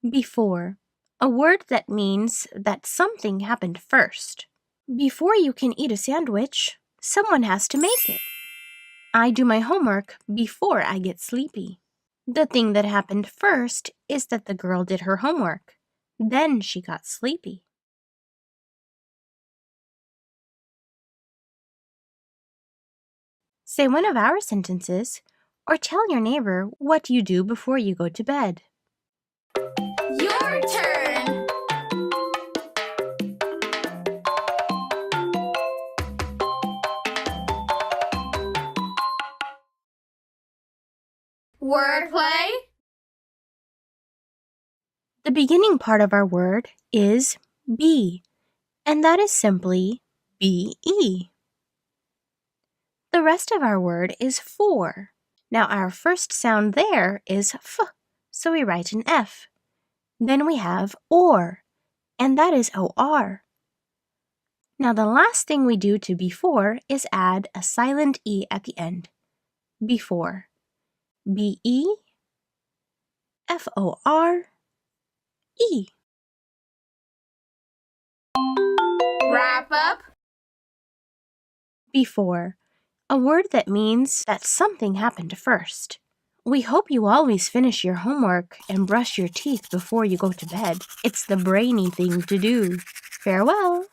Before. A word that means that something happened first. Before you can eat a sandwich, someone has to make it. I do my homework before I get sleepy. The thing that happened first is that the girl did her homework. Then she got sleepy. Say one of our sentences, or tell your neighbor what you do before you go to bed. Your turn! Wordplay? The beginning part of our word is be, and that is simply be. The rest of our word is for. Now our first sound there is f, so we write an F. Then we have or, and that is OR. Now the last thing we do to before is add a silent E at the end. Before. B-E, F-O-R-E. Wrap up? Before. A word that means that something happened first. We hope you always finish your homework and brush your teeth before you go to bed. It's the brainy thing to do. Farewell!